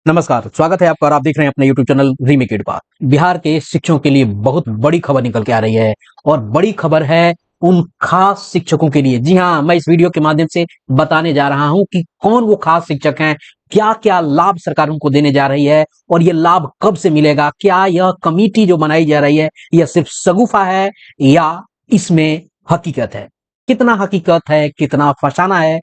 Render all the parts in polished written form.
नमस्कार, स्वागत है आपका और आप देख रहे हैं अपने YouTube चैनल रीमेक इट बात। बिहार के शिक्षकों के लिए बहुत बड़ी खबर निकल के आ रही है और बड़ी खबर है उन खास शिक्षकों के लिए। जी हाँ, मैं इस वीडियो के माध्यम से बताने जा रहा हूं कि कौन वो खास शिक्षक हैं, क्या-क्या लाभ सरकार उनको देने जा रही है और ये लाभ कब से मिलेगा। क्या यह कमेटी जो बनाई जा रही है, यह सिर्फ शगुफा है या इसमें हकीकत है? कितना हकीकत है, कितना अफसाना है,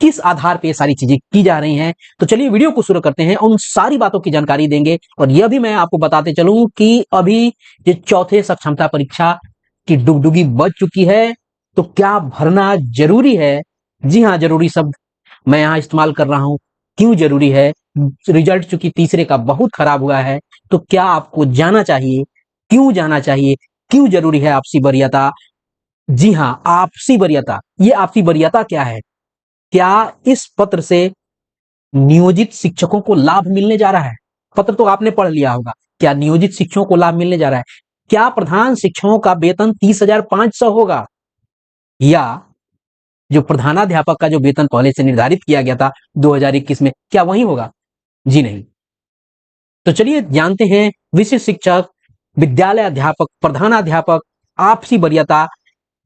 किस आधार पे ये सारी चीजें की जा रही हैं। तो चलिए वीडियो को शुरू करते हैं और उन सारी बातों की जानकारी देंगे। और यह भी मैं आपको बताते चलूं कि अभी ये चौथे सक्षमता परीक्षा की डुगडुगी बज चुकी है, तो क्या भरना जरूरी है? जी हाँ, जरूरी शब्द मैं यहाँ इस्तेमाल कर रहा हूं। क्यों जरूरी है? रिजल्ट चूंकि तीसरे का बहुत खराब हुआ है, तो क्या आपको जाना चाहिए? क्यों जाना चाहिए? क्यों जरूरी है आपसी वरीयता? जी हाँ, आपसी वरीयता। ये आपसी वरीयता क्या है? क्या इस पत्र से नियोजित शिक्षकों को लाभ मिलने जा रहा है? पत्र तो आपने पढ़ लिया होगा। क्या नियोजित शिक्षकों को लाभ मिलने जा रहा है? क्या प्रधान शिक्षकों का वेतन 30,500 होगा या जो प्रधानाध्यापक का जो वेतन पहले से निर्धारित किया गया था 2021 में, क्या वही होगा? जी नहीं। तो चलिए जानते हैं विशिष्ट शिक्षक, विद्यालय अध्यापक, प्रधानाध्यापक, आपसी वरीयता,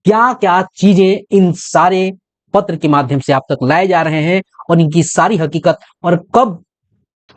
क्या क्या चीजें इन सारे पत्र के माध्यम से आप तक लाए जा रहे हैं और इनकी सारी हकीकत, और कब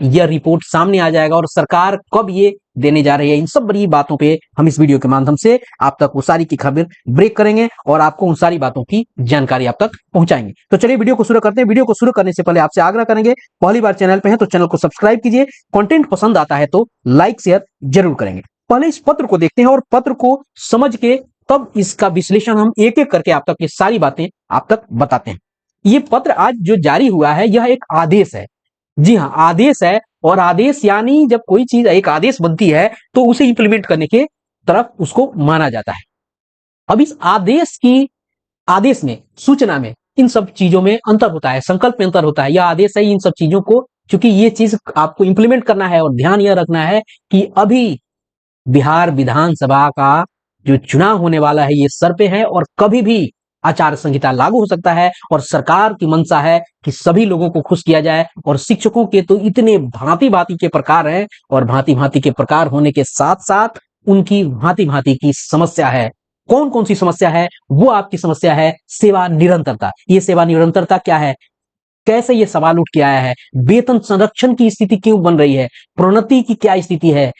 यह रिपोर्ट सामने आ जाएगा और सरकार कब ये देने जा रही है। इन सब बड़ी बातों पे हम इस वीडियो के माध्यम से आप तक वो सारी की खबर ब्रेक करेंगे और आपको उन सारी बातों की जानकारी आप तक पहुंचाएंगे। तो चलिए वीडियो को शुरू करते हैं। वीडियो को शुरू करने से पहले आपसे आग्रह करेंगे, पहली बार चैनल पे हैं तो चैनल को सब्सक्राइब कीजिए। कंटेंट पसंद आता है तो लाइक शेयर जरूर करेंगे। पहले इस पत्र को देखते हैं और पत्र को समझ के तब इसका विश्लेषण हम एक एक करके आप तक ये सारी बातें आप तक बताते हैं। ये पत्र आज जो जारी हुआ है, यह एक आदेश है। जी हाँ, आदेश है। और आदेश यानी जब कोई चीज एक आदेश बनती है तो उसे इंप्लीमेंट करने के तरफ उसको माना जाता है। अब इस आदेश में, सूचना में, इन सब चीजों में अंतर होता है, संकल्प में अंतर होता है। यह आदेश है, इन सब चीजों को चूंकि ये चीज आपको इंप्लीमेंट करना है और ध्यान यह रखना है कि अभी बिहार विधानसभा का जो चुनाव होने वाला है ये सर पे है और कभी भी आचार संहिता लागू हो सकता है। और सरकार की मंशा है कि सभी लोगों को खुश किया जाए। और शिक्षकों के तो इतने भांति भांति के प्रकार हैं और भांति भांति के प्रकार होने के साथ साथ उनकी भांति भांति की समस्या है। कौन कौन सी समस्या है? वो आपकी समस्या है सेवा निरंतरता। ये सेवा निरंतरता क्या है? कैसे ये सवाल उठ के आया है? वेतन संरक्षण की स्थिति क्यों बन रही है? प्रोन्नति की क्या स्थिति है?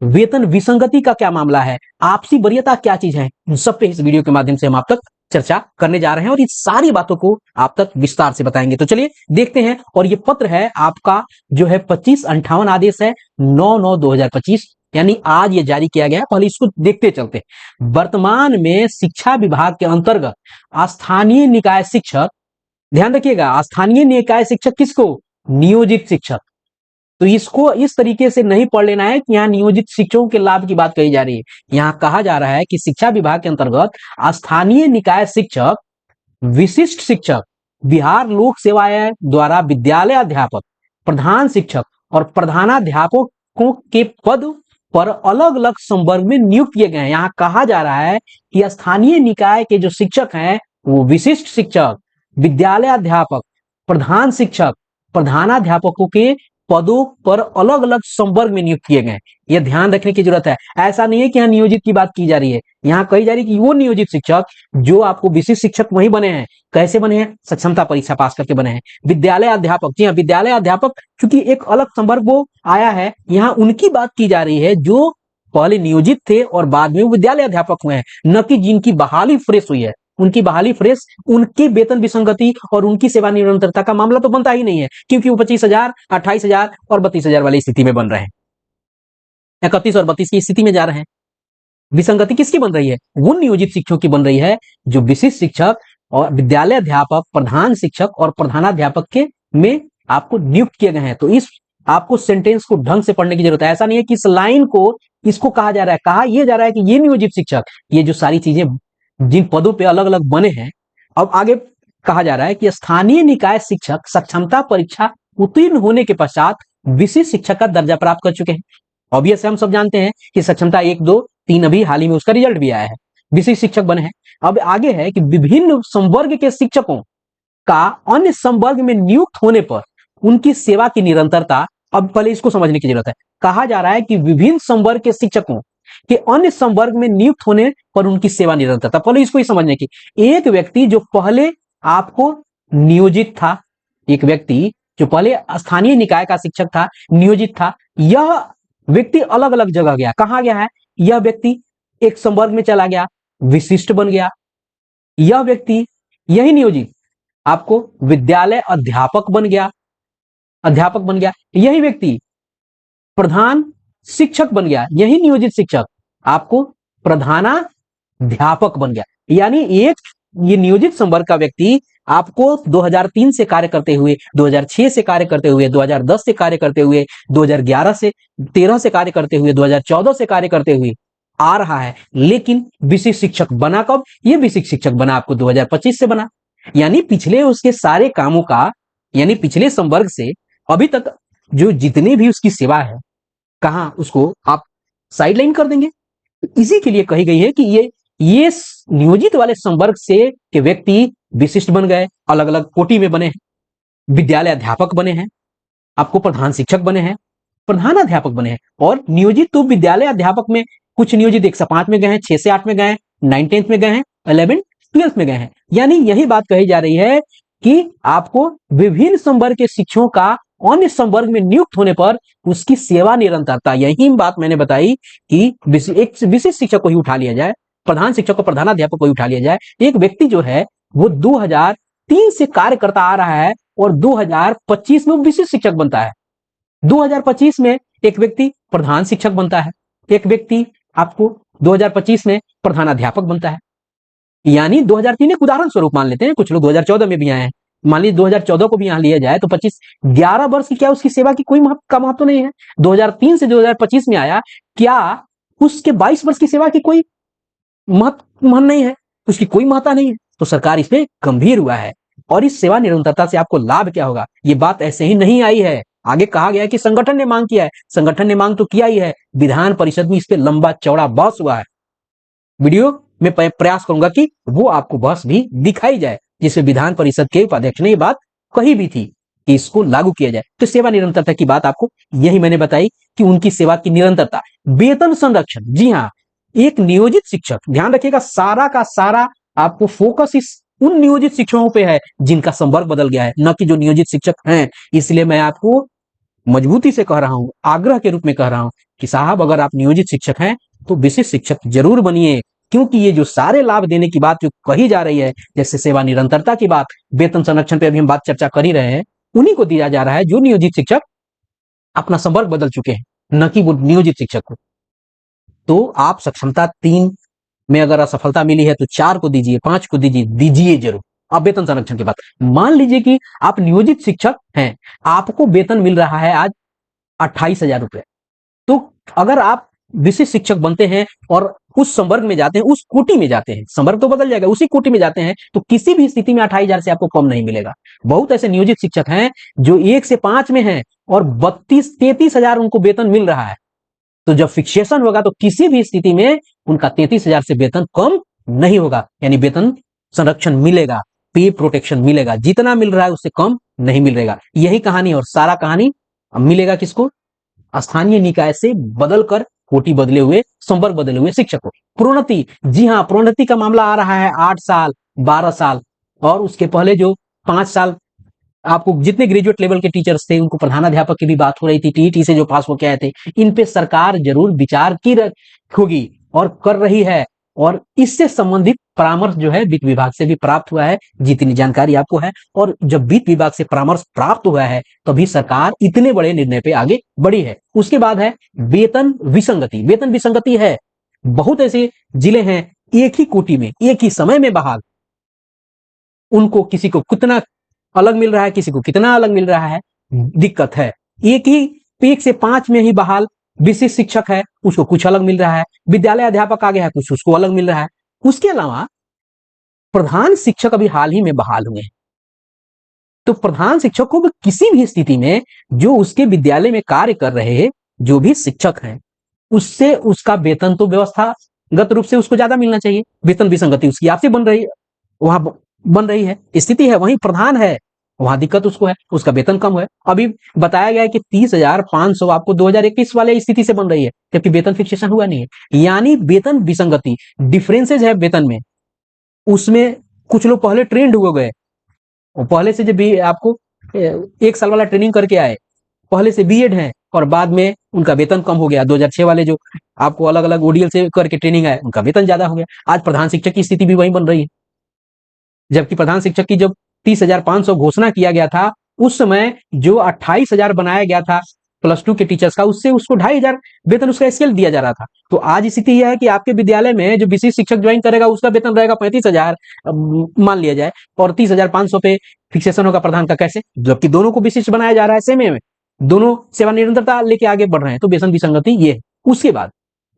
वेतन विसंगति का क्या मामला है? आपसी वरीयता क्या चीज है? इन सब पे इस वीडियो के माध्यम से हम आप तक चर्चा करने जा रहे हैं और इस सारी बातों को आप तक विस्तार से बताएंगे। तो चलिए देखते हैं। और ये पत्र है आपका जो है 2558 आदेश है 9/9/2025, यानी आज ये जारी किया गया है। पहले इसको देखते चलते हैं। वर्तमान में शिक्षा विभाग के अंतर्गत स्थानीय निकाय शिक्षक, ध्यान रखिएगा, स्थानीय निकाय शिक्षक किसको? नियोजित शिक्षक। तो इसको इस तरीके से नहीं पढ़ लेना है कि यहाँ नियोजित शिक्षकों के लाभ की बात कही जा रही है। यहाँ कहा जा रहा है कि शिक्षा विभाग के अंतर्गत स्थानीय निकाय शिक्षक, विशिष्ट शिक्षक, बिहार लोक सेवा आयोग द्वारा विद्यालय अध्यापक, प्रधान शिक्षक और प्रधानाध्यापकों के पद पर अलग अलग संवर्ग में नियुक्त किए गए हैं। यहाँ कहा जा रहा है कि स्थानीय निकाय के जो शिक्षक हैं वो विशिष्ट शिक्षक, विद्यालय अध्यापक, प्रधान शिक्षक, प्रधानाध्यापकों के पदों पर अलग अलग संवर्ग में नियुक्त किए गए। यह ध्यान रखने की जरूरत है। ऐसा नहीं है कि यहाँ नियोजित की बात की जा रही है। यहाँ कही जा रही है कि वो नियोजित शिक्षक जो आपको विशिष्ट शिक्षक वही बने हैं। कैसे बने हैं? सक्षमता परीक्षा पास करके बने हैं। विद्यालय अध्यापक, जी हाँ, विद्यालय अध्यापक क्योंकि एक अलग संवर्ग वो आया है, यहाँ उनकी बात की जा रही है जो पहले नियोजित थे और बाद में विद्यालय अध्यापक हुए हैं, न कि जिनकी बहाली फ्रेश हुई है। उनकी बहाली फ्रेश, उनके वेतन विसंगति और उनकी सेवा निरंतरता का मामला तो बनता ही नहीं है, क्योंकि वो 25,000, 28,000 और 32,000 वाली स्थिति में बन रहे हैं, 31 और 32 की स्थिति में जा रहे हैं। विसंगति किसकी बन रही है? वो नियोजित शिक्षकों की बन रही है जो विशिष्ट शिक्षक और विद्यालय अध्यापक, प्रधान शिक्षक और प्रधानाध्यापक के में आपको नियुक्त किए गए हैं। तो इस आपको सेंटेंस को ढंग से पढ़ने की जरूरत है। ऐसा नहीं है कि इस लाइन को इसको कहा जा रहा है, कहा यह जा रहा है कि ये नियोजित शिक्षक, ये जो सारी चीजें जिन पदों पे अलग अलग बने हैं, अब आगे कहा जा रहा है कि स्थानीय निकाय शिक्षक सक्षमता परीक्षा उत्तीर्ण होने के पश्चात विशिष्ट शिक्षक का दर्जा प्राप्त कर चुके हैं। ऑब्वियस है, हम सब जानते हैं कि सक्षमता 1, 2, 3 अभी हाल ही में उसका रिजल्ट भी आया है, विशिष्ट शिक्षक बने हैं। अब आगे है कि विभिन्न संवर्ग के शिक्षकों का अन्य संवर्ग में नियुक्त होने पर उनकी सेवा की निरंतरता अब पहले इसको समझने की जरूरत है। कहा जा रहा है कि विभिन्न संवर्ग के शिक्षकों के अन्य संवर्ग में नियुक्त होने पर उनकी सेवा निरंतरता। पहले इसको ही समझने की, एक व्यक्ति जो पहले आपको नियोजित था, एक व्यक्ति जो पहले स्थानीय निकाय का शिक्षक था, नियोजित था, यह व्यक्ति अलग अलग जगह गया। कहां गया है? यह व्यक्ति एक संवर्ग में चला गया, विशिष्ट बन गया। यह व्यक्ति यही नियोजित आपको विद्यालय अध्यापक बन गया, अध्यापक बन गया। यही व्यक्ति प्रधान शिक्षक बन गया, यही नियोजित शिक्षक आपको प्रधानाध्यापक बन गया। यानी एक ये नियोजित संवर्ग का व्यक्ति आपको 2003 से कार्य करते हुए, 2006 से कार्य करते हुए, 2010 से कार्य करते हुए, 2011 से 13 से कार्य करते हुए, 2014 से कार्य करते हुए आ रहा है। लेकिन विशिष्ट शिक्षक बना कब? ये विशिष्ट शिक्षक बना आपको 2025 से बना। यानी पिछले उसके सारे कामों का, यानी पिछले संवर्ग से अभी तक जो जितनी भी उसकी सेवा है, कहां उसको आप साइडलाइन कर देंगे। इसी के लिए कही गई है कि ये नियोजित वाले संवर्ग से के व्यक्ति विशिष्ट बन गए, अलग अलग कोटि में बने हैं, विद्यालय अध्यापक बने हैं, आपको प्रधान शिक्षक बने हैं, प्रधान अध्यापक बने हैं। और नियोजित तो विद्यालय अध्यापक में कुछ नियोजित 105 में गए हैं, 6 से 8 में गए हैं, 9 10th में गए हैं, 11 12th में गए हैं। यानी यही बात कही जा रही है कि आपको विभिन्न संवर्ग के शिक्षकों का अन्य संवर्ग में नियुक्त होने पर उसकी सेवा निरंतरता, यही बात मैंने बताई कि एक विशिष्ट शिक्षक को ही उठा लिया जाए, प्रधान शिक्षक को, प्रधानाध्यापक को ही उठा लिया जाए। एक व्यक्ति जो है वो 2003 से कार्य करता आ रहा है और 2025 में विशिष्ट शिक्षक बनता है। 2025 में एक व्यक्ति प्रधान शिक्षक बनता है, एक व्यक्ति आपको 2025 में प्रधानाध्यापक बनता है। यानी 2003 एक उदाहरण स्वरूप मान लेते हैं, कुछ लोग 2014 में भी आए हैं, मान लीजिए 2014 को भी यहां लिया जाए तो 11 वर्ष की क्या उसकी सेवा की कोई महत्व तो नहीं है। 2003 से 2025 में आया, क्या उसके 22 वर्ष की सेवा की कोई महत्व नहीं है, उसकी कोई महत्ता नहीं है। तो सरकार इसमें गंभीर हुआ है। और इस सेवा निरंतरता से आपको लाभ क्या होगा? ये बात ऐसे ही नहीं आई है, आगे कहा गया है कि संगठन ने मांग किया है। संगठन ने मांग तो किया ही है, विधान परिषद में इस पे लंबा चौड़ा बहस हुआ है। वीडियो में प्रयास करूंगा कि वो आपको बहस भी दिखाई जाए, जिसमें विधान परिषद के उपाध्यक्ष ने ये बात कही भी थी कि इसको लागू किया जाए। तो सेवा निरंतरता की बात आपको यही मैंने बताई कि उनकी सेवा की निरंतरता। वेतन संरक्षण, जी हाँ, एक नियोजित शिक्षक, ध्यान रखिएगा, सारा का सारा आपको फोकस इस उन नियोजित शिक्षकों पे है जिनका संवर्ग बदल गया है, न कि जो नियोजित शिक्षक हैं। इसलिए मैं आपको मजबूती से कह रहा हूं, आग्रह के रूप में कह रहा हूं कि साहब अगर आप नियोजित शिक्षक हैं तो विशिष्ट शिक्षक जरूर बनिए, क्योंकि ये जो सारे लाभ देने की बात जो कही जा रही है, जैसे सेवा निरंतरता की बात, वेतन संरक्षण पे अभी हम बात चर्चा कर ही रहे हैं, उन्हीं को दिया जा रहा है जो नियोजित शिक्षक अपना संवर्ग बदल चुके हैं, न कि वो नियोजित शिक्षक को। तो आप सक्षमता 3 में अगर असफलता मिली है तो 4 को दीजिए, 5 को दीजिए जरूर। अब वेतन संरक्षण की बात, मान लीजिए कि आप नियोजित शिक्षक हैं, आपको वेतन मिल रहा है आज 28,000 रुपए। तो अगर आप विशिष्ट शिक्षक बनते हैं और उस संवर्ग में जाते हैं, उस कोटि में जाते हैं, संवर्ग तो बदल जाएगा, उसी कोटि में जाते हैं, तो किसी भी स्थिति में 28,000 से आपको कम नहीं मिलेगा। बहुत ऐसे नियोजित शिक्षक हैं जो 1 से 5 में हैं और 32-33,000 उनको वेतन मिल रहा है। तो जब फिक्सेशन होगा तो किसी भी स्थिति में उनका 33,000 से वेतन कम नहीं होगा, यानी वेतन संरक्षण मिलेगा, पे प्रोटेक्शन मिलेगा, जितना मिल रहा है उससे कम नहीं मिलेगा। यही कहानी, और सारा कहानी मिलेगा किसको? स्थानीय निकाय से बदलकर कोटि बदले हुए, संवर्ग बदले हुए शिक्षक को। प्रोन्नति, जी हाँ, प्रोन्नति का मामला आ रहा है 8 साल, 12 साल और उसके पहले जो 5 साल आपको जितने ग्रेजुएट लेवल के टीचर्स थे उनको प्रधानाध्यापक की भी बात हो रही थी, टीईटी से जो पास होके आए थे, इन पे सरकार जरूर विचार की होगी और कर रही है। और इससे संबंधित परामर्श जो है वित्त विभाग से भी प्राप्त हुआ है, जितनी जानकारी आपको है। और जब वित्त विभाग से परामर्श प्राप्त हुआ है तभी सरकार इतने बड़े निर्णय पे आगे बढ़ी है। उसके बाद है वेतन विसंगति। वेतन विसंगति है, बहुत ऐसे जिले हैं एक ही कोटि में एक ही समय में बहाल, उनको किसी को कितना अलग मिल रहा है, किसी को कितना अलग मिल रहा है, दिक्कत है। एक ही 1 से 5 में ही बहाल विशिष्ट शिक्षक है, उसको कुछ अलग मिल रहा है, विद्यालय अध्यापक आ गया है, कुछ उसको अलग मिल रहा है। उसके अलावा प्रधान शिक्षक अभी हाल ही में बहाल हुए हैं, तो प्रधान शिक्षक को किसी भी स्थिति में जो उसके विद्यालय में कार्य कर रहे जो भी शिक्षक हैं, उससे उसका वेतन तो व्यवस्थागत रूप से उसको ज्यादा मिलना चाहिए। वेतन विसंगति उसकी आपसे बन रही है, वहां बन रही है, स्थिति है। वहीं प्रधान है, वहां दिक्कत उसको है, उसका वेतन कम है। अभी बताया गया है कि 30,500 आपको 2021 वाले स्थिति से बन रही है, जबकि वेतन फिक्सेशन हुआ नहीं है। यानी वेतन विसंगति, डिफरेंसेज है वेतन में। उसमें कुछ लोग पहले ट्रेंड हुए गए, और पहले से जब भी आपको 1 साल वाला ट्रेनिंग करके आए, पहले से बीएड है, और बाद में उनका वेतन कम हो गया। 2006 वाले जो आपको अलग अलग ओडीएल से करके ट्रेनिंग आए, उनका वेतन ज्यादा हो गया। आज प्रधान शिक्षक की स्थिति भी वही बन रही है। जबकि प्रधान शिक्षक की जब 30,500 घोषणा किया गया था, उस समय जो 28,000 बनाया गया था +2 के टीचर्स का, उससे उसको 2,500 वेतन उसका स्केल दिया जा रहा था। तो आज स्थिति यह है कि आपके विद्यालय में जो विशिष्ट शिक्षक ज्वाइन करेगा, उसका वेतन रहेगा 35,000 मान लिया जाए, और 30,500 पे फिक्सेशन होगा प्रधान का। कैसे? जबकि दोनों को विशिष्ट बनाया जा रहा है, सेम में दोनों सेवा निरंतरता लेके आगे बढ़ रहे हैं। तो वेतन विसंगति ये है। उसके बाद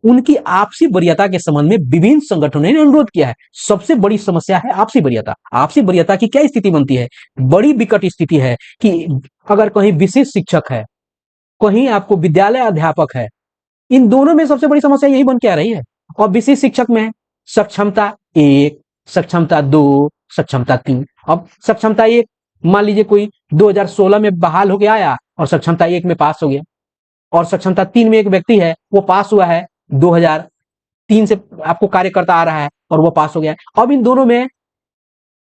उनकी आपसी वरीयता के संबंध में विभिन्न संगठनों ने अनुरोध किया है। सबसे बड़ी समस्या है आपसी वरीयता। आपसी वरीयता की क्या स्थिति बनती है? बड़ी विकट स्थिति है कि अगर कहीं विशिष्ट शिक्षक है, कहीं आपको विद्यालय अध्यापक है, इन दोनों में सबसे बड़ी समस्या यही बन के आ रही है। और विशिष्ट शिक्षक में सक्षमता 1, सक्षमता 2, सक्षमता 3। अब सक्षमता 1 मान लीजिए कोई 2016 में बहाल होके आया और सक्षमता 1 में पास हो गया, और सक्षमता 3 में एक व्यक्ति है, वो पास हुआ है 2003 से आपको कार्य करता आ रहा है, और वो पास हो गया। अब इन दोनों में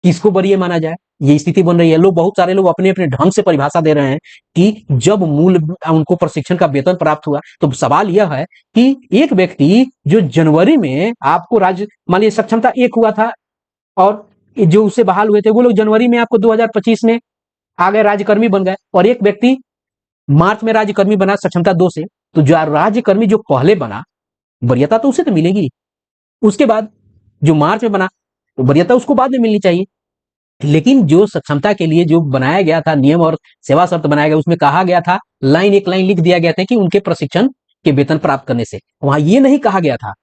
किसको वरीय माना जाए, ये स्थिति बन रही है। लोग, बहुत सारे लोग अपने अपने ढंग से परिभाषा दे रहे हैं कि जब मूल उनको प्रशिक्षण का वेतन प्राप्त हुआ, तो सवाल यह है कि एक व्यक्ति जो जनवरी में आपको राज्य मान लीजिए सक्षमता 1 हुआ था, और जो उससे बहाल हुए थे वो लोग जनवरी में आपको 2025 में आ गए, राज्यकर्मी बन गए, और एक व्यक्ति मार्च में राज्यकर्मी बना सक्षमता 2 से। तो जो राज्यकर्मी जो पहले बना, वरीयता तो उसे तो मिलेगी। उसके बाद जो मार्च में बना, तो वरीयता उसको बाद में मिलनी चाहिए। लेकिन जो सक्षमता के लिए जो बनाया गया था नियम और सेवा शर्त बनाया गया, उसमें कहा गया था, एक लाइन लिख दिया गया था कि उनके प्रशिक्षण के वेतन प्राप्त करने से, वहां ये नहीं कहा गया था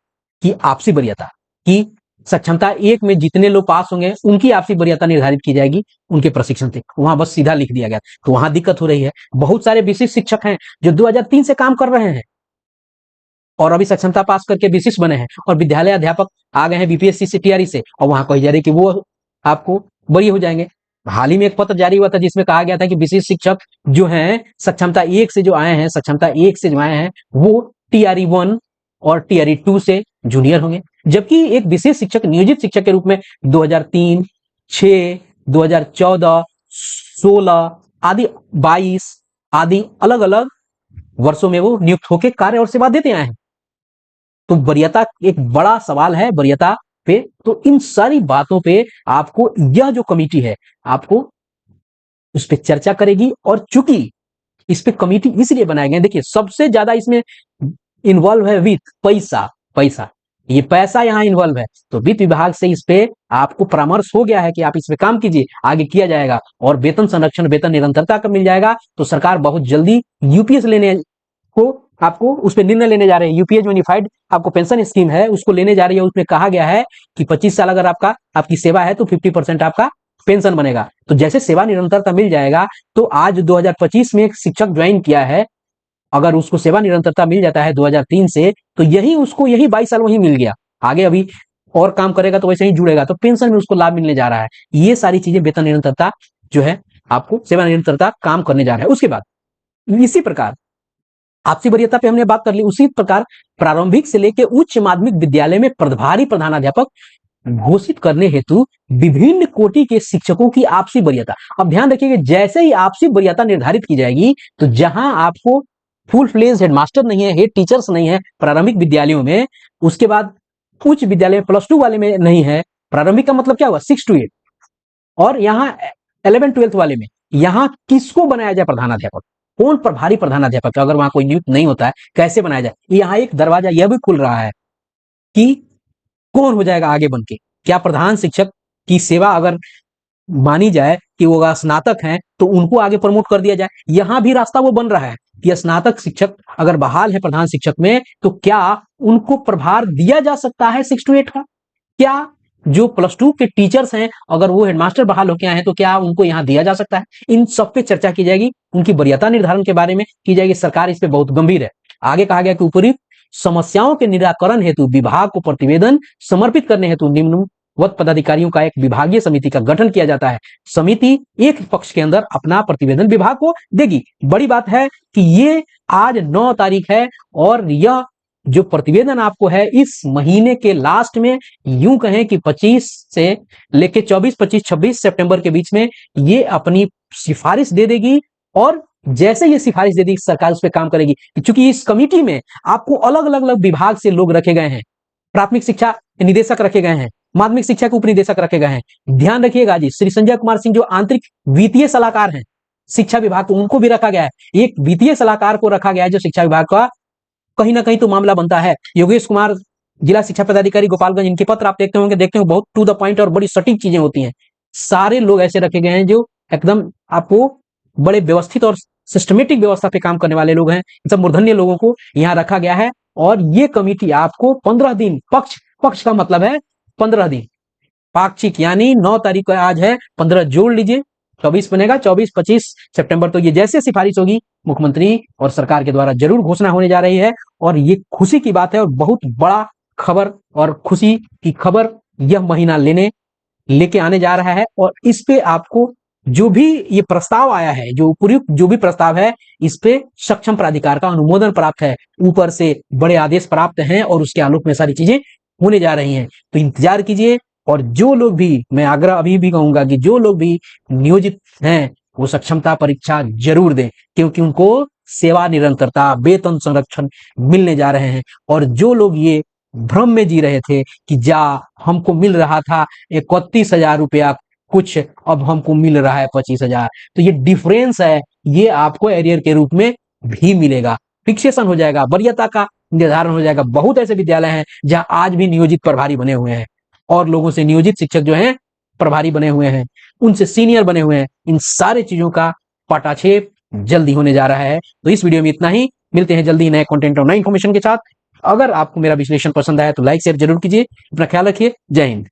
कि आपसी वरीयता, कि सक्षमता 1 में जितने लोग पास होंगे उनकी आपसी वरीयता निर्धारित की जाएगी उनके प्रशिक्षण से। वहां बस सीधा लिख दिया गया। तो वहां दिक्कत हो रही है। बहुत सारे विशिष्ट शिक्षक हैं जो 2003 से काम कर रहे हैं और अभी सक्षमता पास करके विशिष्ट बने हैं, और विद्यालय अध्यापक आ गए हैं बीपीएससी से, टीआरई से, और वहां कही जा रही है कि वो आपको वरीय हो जाएंगे। हाल ही में एक पत्र जारी हुआ था जिसमें कहा गया था कि विशिष्ट शिक्षक जो हैं सक्षमता 1 से जो आए हैं, सक्षमता 1 से जो आए हैं, वो टीआरई 1 और टीआरई 2 से जूनियर होंगे। जबकि एक विशेष शिक्षक नियोजित शिक्षक के रूप में 2003, 6, 2014, 16 आदि 22 आदि अलग अलग वर्षों में वो नियुक्त होकर कार्य और सेवा देते आए हैं। तो वरीयता एक बड़ा सवाल है, वरीयता पे। तो इन सारी बातों पे आपको यह जो कमेटी है, आपको उस पर चर्चा करेगी। और चूंकि इस पे कमेटी इसलिए बनाए गए, देखिए सबसे ज्यादा इसमें इन्वॉल्व है वित्त, पैसा, ये पैसा यहाँ इन्वॉल्व है। तो वित्त विभाग से इस पे आपको परामर्श हो गया है कि आप इस पे काम कीजिए, आगे किया जाएगा, और वेतन संरक्षण, वेतन निरंतरता का मिल जाएगा। तो सरकार बहुत जल्दी यूपीएस लेने को आपको उस पर निर्णय लेने जा रहे हैं। यूपीएस यूनिफाइड आपको पेंशन स्कीम है, उसको लेने जा रही है। उसमें कहा गया है कि 25 साल अगर आपकी सेवा है तो 50% आपका पेंशन बनेगा। तो जैसे सेवा निरंतरता मिल जाएगा, तो आज 2025 में एक शिक्षक ज्वाइन किया है, अगर उसको सेवा निरंतरता मिल जाता है 2003 से, तो यही उसको यही 22 साल वही मिल गया। आगे अभी और काम करेगा तो वैसे ही जुड़ेगा, तो पेंशन में उसको लाभ मिलने जा रहा है। ये सारी चीजें वेतन निरंतरता जो है, आपको सेवा निरंतरता काम करने जा रहा है। उसके बाद इसी प्रकार आपसी वरीयता पे हमने बात कर ली। उसी प्रकार प्रारंभिक से लेकर उच्च माध्यमिक विद्यालय में प्रभारी प्रधानाध्यापक घोषित करने हेतु विभिन्न कोटि के शिक्षकों की आपसी वरीयता। अब ध्यान रखिएगा, जैसे ही आपसी वरीयता निर्धारित की जाएगी, तो जहां आपको फुल फ्लेज हेडमास्टर नहीं है, हेड टीचर्स नहीं है प्रारंभिक विद्यालयों में, उसके बाद उच्च विद्यालय +2 वाले में नहीं है। प्रारंभिक का मतलब क्या हुआ? 6 to 8। और यहाँ 11 12 वाले में यहाँ किसको बनाया जाए प्रधानाध्यापक? कौन प्रभारी प्रधानाध्यापक? अगर वहां कोई नियुक्त नहीं होता है, कैसे बनाया जाए? यहाँ एक दरवाजा यह भी खुल रहा है कि कौन हो जाएगा आगे बनके। क्या प्रधान शिक्षक की सेवा अगर मानी जाए कि वो स्नातक हैं, तो उनको आगे प्रमोट कर दिया जाए। यहां भी रास्ता वो बन रहा है कि स्नातक शिक्षक अगर बहाल है प्रधान शिक्षक में, तो क्या उनको प्रभार दिया जा सकता है 6 to 8 का? क्या जो +2 के टीचर्स हैं, अगर वो हेडमास्टर बहाल होकर आए हैं, तो क्या उनको यहां दिया जा सकता है? इन सब पे चर्चा की जाएगी। उनकी वरीयता निर्धारण के बारे में की जाएगी। सरकार इस पे बहुत गंभीर है। आगे कहा गया कि उपरी समस्याओं के निराकरण हेतु विभाग को प्रतिवेदन समर्पित करने हेतु निम्न वत पदाधिकारियों का एक विभागीय समिति का गठन किया जाता है। समिति एक पक्ष के अंदर अपना प्रतिवेदन विभाग को देगी। बड़ी बात है कि ये आज 9 तारीख है और यह जो प्रतिवेदन आपको है इस महीने के लास्ट में, यूं कहें कि 25 से लेके 24, 25, 26 सितंबर के बीच में ये अपनी सिफारिश दे देगी। और जैसे ये सिफारिश दे दी, सरकार उस पर काम करेगी। क्योंकि इस कमेटी में आपको अलग अलग विभाग से लोग रखे गए हैं। प्राथमिक शिक्षा निदेशक रखे गए हैं, माध्यमिक शिक्षा के उप निदेशक रखे गए हैं। ध्यान रखिएगा जी, श्री संजय कुमार सिंह जो आंतरिक वित्तीय सलाहकार हैं शिक्षा विभाग को, उनको भी रखा गया है। एक वित्तीय सलाहकार को रखा गया है जो शिक्षा विभाग का कहीं ना कहीं तो मामला बनता है। योगेश कुमार जिला शिक्षा पदाधिकारी गोपालगंज, इनके पत्र आप देखते होंगे बहुत टू द पॉइंट और बड़ी सटीक चीजें होती हैं। सारे लोग ऐसे रखे गए हैं जो एकदम आपको बड़े व्यवस्थित और सिस्टमेटिक व्यवस्था पे काम करने वाले लोग हैं। सब मूर्धन्य लोगों को यहाँ रखा गया है। और ये कमेटी आपको 15 दिन, पक्ष का मतलब है 15 दिन, पाक्षिक यानी 9 तारीख को आज है, 15 जोड़ लीजिए, 24 बनेगा, 24, 25 सितंबर तो ये जैसे सिफारिश होगी मुख्यमंत्री और सरकार के द्वारा जरूर घोषणा होने जा रही है। और ये खुशी की बात है और बहुत बड़ा खबर और खुशी की खबर यह महीना लेके आने जा रहा है। और इस पे आपको जो भी ये प्रस्ताव आया है, जो उपयुक्त जो भी प्रस्ताव है, इस पे सक्षम प्राधिकार का अनुमोदन प्राप्त है, ऊपर से बड़े आदेश प्राप्त हैं और उसके आलोक में सारी चीजें होने जा रही हैं। तो इंतजार कीजिए। और जो लोग भी, मैं आग्रह अभी भी कहूंगा कि जो लोग भी नियोजित हैं वो सक्षमता परीक्षा जरूर दें, क्योंकि उनको सेवा निरंतरता, वेतन संरक्षण मिलने जा रहे हैं। और जो लोग ये भ्रम में जी रहे थे कि हमको मिल रहा था 31,000 रुपया कुछ, अब हमको मिल रहा है 25,000, तो ये डिफरेंस है, ये आपको एरियर के रूप में भी मिलेगा। फिक्सेशन हो जाएगा, वरीयता का निर्धारण हो जाएगा। बहुत ऐसे विद्यालय हैं जहां आज भी नियोजित प्रभारी बने हुए हैं और लोगों से नियोजित शिक्षक जो हैं प्रभारी बने हुए हैं, उनसे सीनियर बने हुए हैं। इन सारे चीजों का पटाक्षेप जल्दी होने जा रहा है। तो इस वीडियो में इतना ही, मिलते हैं जल्दी नए कंटेंट और नई इंफॉर्मेशन के साथ। अगर आपको मेरा विश्लेषण पसंद आया तो लाइक शेयर जरूर कीजिए। अपना ख्याल रखिए। जय हिंद।